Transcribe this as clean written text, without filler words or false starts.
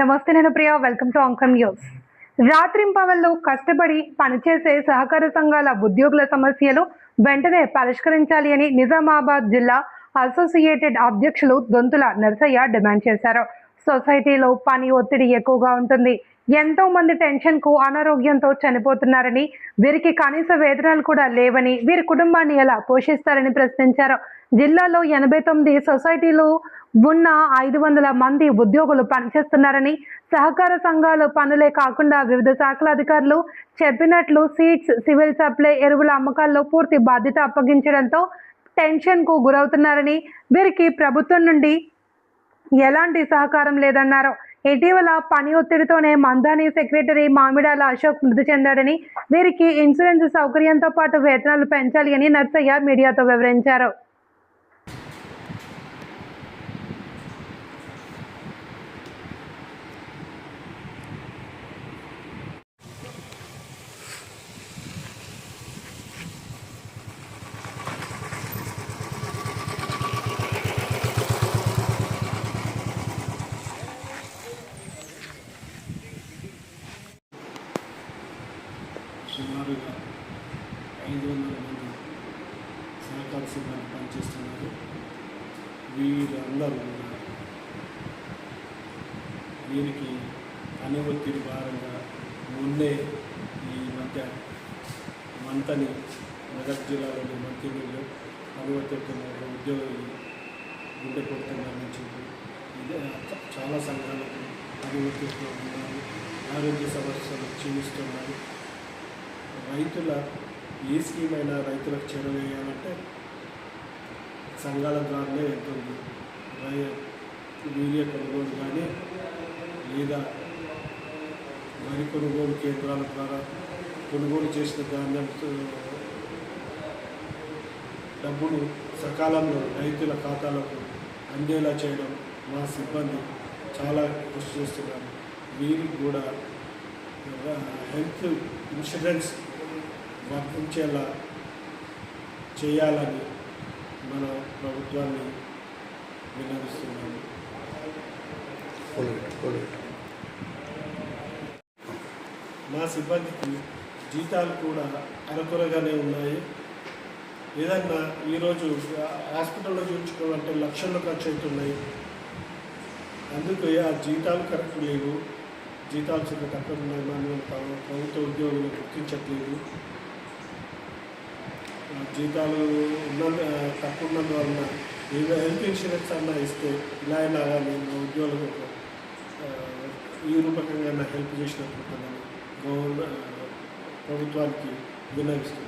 నమస్తే, నేను Priya. Welcome to Ankam news. రాత్రింపవల్లో కష్టపడి పనిచేసే సహకార సంఘాల ఉద్యోగుల సమస్యలు వెంటనే పరిష్కరించాలి అని నిజామాబాద్ జిల్లా అసోసియేటెడ్ అధ్యక్షులు దొంతుల నరసయ్య డిమాండ్ చేశారు. సొసైటీలో పని ఒత్తిడి ఎక్కువగా ఉంటుంది. ఎంతో మంది టెన్షన్ కు అనారోగ్యంతో చనిపోతున్నారని, వీరికి కనీస వేతనాలు కూడా లేవని, వీరి కుటుంబాన్ని ఎలా పోషిస్తారని ప్రశ్నించారు. జిల్లాలో 89 సొసైటీలు ఉన్న 500 మంది ఉద్యోగులు పనిచేస్తున్నారని, సహకార సంఘాలు పనులే కాకుండా వివిధ శాఖల అధికారులు చెప్పినట్లు సీడ్స్, సివిల్ సప్లై, ఎరువుల అమ్మకాల్లో పూర్తి బాధ్యత అప్పగించడంతో టెన్షన్ కు గురవుతున్నారని, వీరికి ప్రభుత్వం నుండి ఎలాంటి సహకారం లేదన్నారు. ఇటీవల పని ఒత్తిడితోనే మందాని సెక్రటరీ మామిడాల అశోక్ మృతి చెందాడని, వీరికి ఇన్సూరెన్స్ సౌకర్యంతో పాటు వేతనాలు పెంచాలి అని నర్సయ్య మీడియాతో వివరించారు. సుమారుగా 500 మంది సహకార సిబ్బంది పనిచేస్తున్నారు. వీరందరూ వీరికి పని ఒత్తిడి భారంగా మొన్నే ఈ మధ్య మంతని మెదక్ జిల్లాలోని మంత్రిలో పని ఒత్తిడితో ఉద్యోగి గుండె కొడుతూ మరణించింది. ఇదే చాలా సంఘాలకు పని ఒత్తిడితో ఉన్నారు, ఆరోగ్య సమస్యలు క్షీణిస్తున్నారు. రైతుల ఏ స్కీమ్ అయినా రైతులకు చేరవేయాలంటే సంఘాల ద్వారానే వెళ్తుంది. యూరియా కొనుగోలు కానీ లేదా వరి కొనుగోలు కేంద్రాల ద్వారా కొనుగోలు చేసిన ధాన్యం డబ్బులు సకాలంలో రైతుల ఖాతాలకు అందేలా చేయడం మా సిబ్బంది చాలా కృషి చేస్తున్నారు. వీరికి కూడా హెల్త్ ఇన్సూరెన్స్ వర్తించేలా చేయాలని మన ప్రభుత్వాన్ని విన్నవిస్తున్నాము. మా సిబ్బందికి జీతాలు కూడా అరకొరగానే ఉన్నాయి. ఏదన్నా ఈరోజు హాస్పిటల్లో చూపించుకోవాలంటే లక్షల్లో ఖర్చు అవుతున్నాయి. అందుకే ఆ జీతాలు కరెక్ట్ లేవు. జీతాలు చాలా తక్కువ ఉన్నాయి. మనం ప్రభుత్వ ఉద్యోగులు గుర్తించట్లేదు. జీతాలు తక్కువ ఉన్నందువలన హెల్త్ ఇన్సూరెన్స్ అన్నా ఇస్తే ఇలా అయినా కానీ మా ఉద్యోగులకు ఈ రూపకంగా హెల్ప్ చేసినట్టు ఉంటుందని ప్రభుత్వానికి విన్నవిస్తున్నాను.